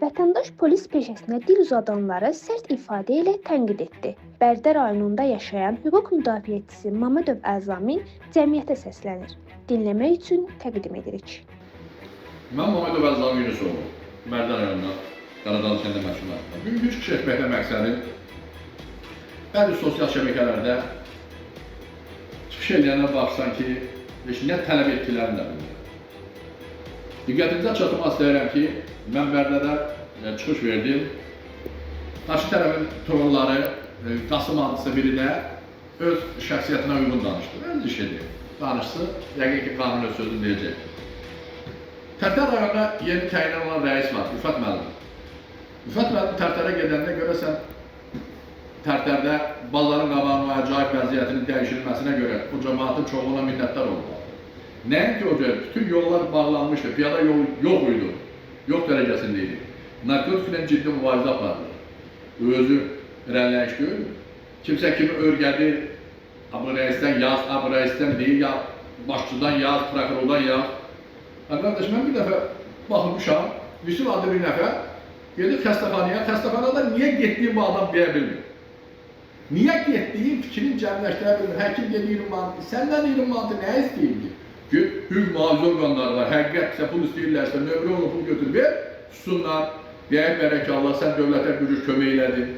Vətəndaş polis peşəsinə dil uzadanları sərt ifadə ilə tənqid etdi. Bərdə rayonunda yaşayan hüquq müdafiəçisi Mamedov Əzamin cəmiyyətə səslənir. Dinləmək üçün təqdim edirik. Mən Mamedov Əzamin Yunusovum. Bərdə rayonunda Qaradağ kəndə məşğulatında. Bugün çıxış etməklə məqsədi bəzi sosial şəbəkələrdə çıxış edənə baxsan ki, nə tələb etdiklərini də bilmirəm. Diqqətinizə çatdırmaq istəyirəm ki, mən Bərdədə çıxış verdim. Qarşı tərəfin torunları Qasım adlısı biri də öz şəxsiyyətinə uyğun danışdı. Öz işidir. Danışsın, yəqin ki, qanun öz sözünü deyəcək. Tərtər rayonuna yeni təyin olan rəis var, Rüfət müəllim. Rüfət müəllim Tərtərə gedəndə görəsən, Tərtərdə bazarın qabağının acayip vəziyyətinin dəyişilməsinə görə bu cəmaatın çoxuna minnətdar oldu. Nəinki o görə, bütün yollar bağlanmışdı, piyada yol yox idi, yox dərəcəsində idi. Narkotiklə ciddi mübarizə apardı. Özü irəliləyiş deyil. Kimsə kimi örgədir, bu rəisdən yaz, bu rəisdən deyil, ya başçıdan yaz, prokurordan yaz. Qardaş, mən bir dəfə baxılmışam, Yusuf adlı bir nəfər gedib xəstəxanaya, xəstəxanada niyə getdiyim bu adam deyə bilmir. Niyə getdiyim fikrini cəmləşdirə bilmir. Həkim dedi 20 manatı, səndən 20 manatı nə istəyirdi? Ki, hüquq mühafizə orqanları var, həqiqətsə pul istəyirlərsə, nömrə onu pul götür ver, tutsunlar. Deyək bərək Allah, sən dövlətə gücür kömək elədin.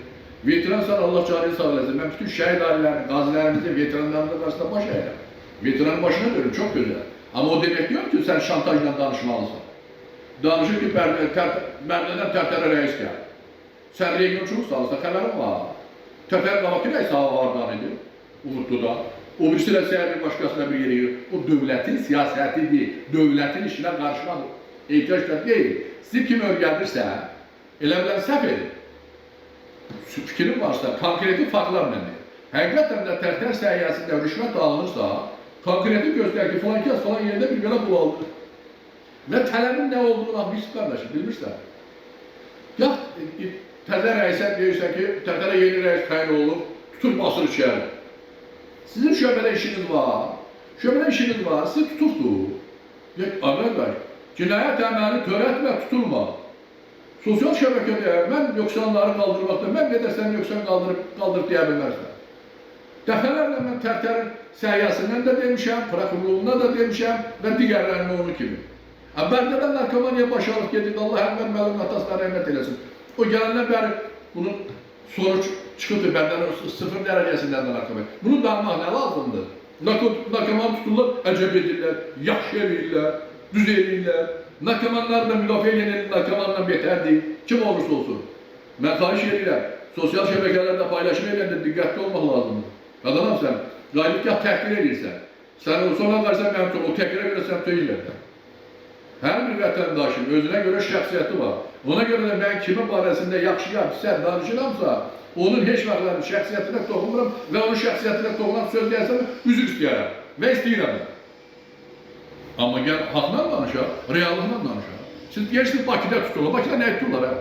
Veteransan Allah cariyi sağ eləsin. Mən bütün şəhid ailələrinin, qazilərimizin, veteranlarımızın qarşısında baş əyirəm. Veteranın başına dönüm, çox gözəl. Amma o demək deyil ki, sən şantajla danışmalısın. Danışır ki, Bərdədən Tərtərə rəis gəl. Sən regionçuluk sağlısın, xəbərin var. Tərtər qabaqı rəis havalardan idi, Umutluda. O birisi də səhər bir başqasına bir yeri yiyor. O dövlətin siyasətidir, dövlətin işinə qarışmadır. Ehtiyac da deyil. Sizi kim örgədirsə, elə bilən səhv edin. Fikrim varsa, konkreti faktlarla deyil. Həqiqətən də Tərtər səhiyyəsində rüşvət alınırsa, konkreti göstər ki, falan kəs falan yerdə bir belə pul aldı. Və tələbin nə olduğunu bax, biz qardaşım, bilmirsən. Ya, təzə rəisə deyirsən ki, Tərtərə yeni rəis təyin olunub, tutur basır içəri. Sizin şöbədə işiniz var, sizi tuturdur. Arkadaş, cinayət əməlini törətmə, tutulma. Sosial şəbəkədə mən yoksanları qaldırmaqda, mən qədərsən yoksan qaldırıb deyə bilmərsən. Dəfələrlə mən Tərtərin səhiyyəsindən də demişəm, prokurorluğundan da demişəm və digərlərinin onu kimi. Bərdədən narkomaniya başarıb gedirdi, Allah Əhməd müəllim atasına rəhmət eləsin. O gələndən bəri bunun sonuç çıxıbdır, Bərdənin 0 dərəcəsindən də narkomaniya. Bunu dağmaq nə lazımdır? Narkoman tutulur, əcəb edirlər, yaxşı edirlər, düz edirlər. Narkomanlar da müdafiə yenilir, narkomanla betərdir, kim olursa olsun. Mən xahiş edirəm, sosial şəbəkələrdə paylaşım edəndə diqqətli olmaq lazımdır. Qadınam sən, qaybıqgah təhqir edirsən. Sən sonra qarsan mənim üçün, o təhqirə görə sən töyürlər. Hər bir vətəndaşın özünə görə şəxsiyyəti var. Ona görə də mən kimin barəsində yaxşı sən danışıramsa, onun heç vaxtlarının şəxsiyyətinə toxunmuram və onun şəxsiyyətinə toxunan söz deyərsəm, üzr istəyərəm və istəyirəm. Amma gəl haqla danışaq, reallıqla danışaq. Siz deyirsiniz Bakıda tuturlar. Bakıda nə tuturlar?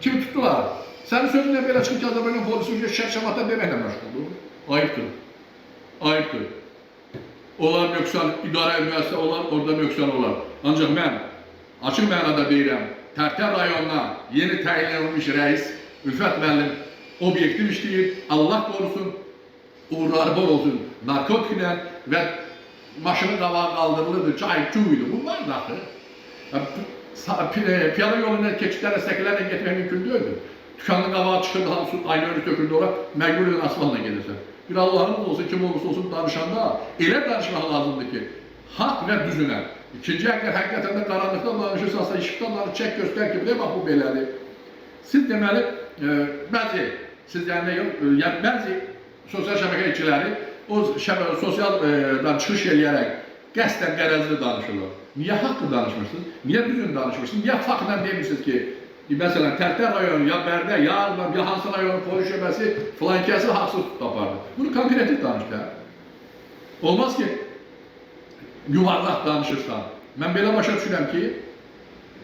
Kimi tuturlar? Sənin sözünlə belə çıxıb ki, Azərbaycan polisi şəxşəmatdan deməklə məşğuldur. Ayıbdır. Ayıbdır. Onlar nöqsan, idarə müəssisə olar, orada nöqsan olar. Ancaq mən açıq mənada deyirəm, Tərtər rayonuna yeni təyin edilmiş rəis Rüfət müəllim obyektiv işləyir, Allah qorusun, uğurları bol olsun, narkotiklə və maşının qabağı qaldırılırdı, çay-çuydu, bu var da axı. Piyada yoluna keçidlərlə, səkilərlə getmək mümkün deyildir. Tükanın qabağı çıxırdı, hamısı aynı önü töküldü ora, məqbul edən asfaltla gedirsən. Bir Allah'ın olsun, kim olursa olsun danışanda elə danışmaq lazımdır ki, haqq və düzünə. İkinci həqiqətən də qaranlıqda danışırsansa, işıqda danış, çək göstər ki, bax bu belədir. Siz deməli, bəzi sosial şəbəkə işçiləri o sosialdan çıxış eləyərək qəsdən qərəzli danışırlar. Niyə haqqı danışmırsınız? Niyə düzün danışmırsınız? Niyə faktla demirsiniz ki, məsələn, Tərtər rayonu, ya Bərdə, ya hansı rayonun polis şöbəsi filankəsi haqsız tapardı. Bunu konkretlik danış da. Olmaz ki, yuvarlaq danışırsan. Mən belə başa düşürəm ki,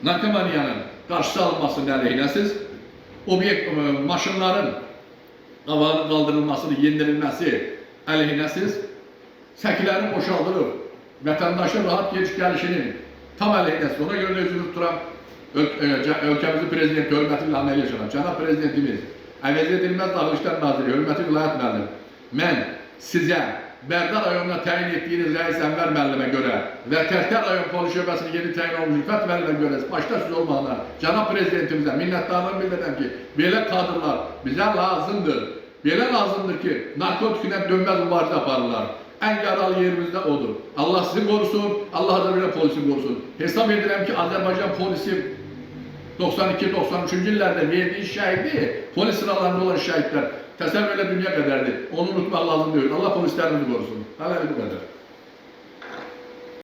narkomaniyanın qarşısı alınmasının əleyhinəsiz, maşınların qabağının qaldırılmasını, yendirilməsi əleyhinəsiz, səkilərin boşaldırıb, vətəndaşın rahat geliş gəlişinin tam əleyhinəsiz. Ona görə də özünü tuturam, Ölkəmizin prezidenti, hörmətli İlham Əliyev cənab prezidentimiz, əvəz edilməz Daxili İşlər Naziri, hörmətli vilayət müəllim, mən sizə Bərdə rayonuna təyin etdiyiniz rəis Ənvər müəllimə görə və Tərtər rayon polis şöbəsinin yeni təyin olmuş Rüfət müəllimə görə başda siz olmağına cənab prezidentimizə minnətdarlığımı bildirirəm ki, belə kadrlar bizə lazımdır. Belə lazımdır ki, narkotiklə dönməz mübarizə aparırlar. Ən yaralı yerimizdə odur. Allah sizi qorusun, Allah Azərbaycan polisini qorusun. Hesab edirəm ki, Azərbaycan polisi 92-93-cü illərdə verdiyi şəhidi, polis sıralarında olan şəhidlər təsəvvür elə dünya qədərdir. Onu unutmaq lazım deyil. Allah polislərimizi qorusun. Hələ bu qədər.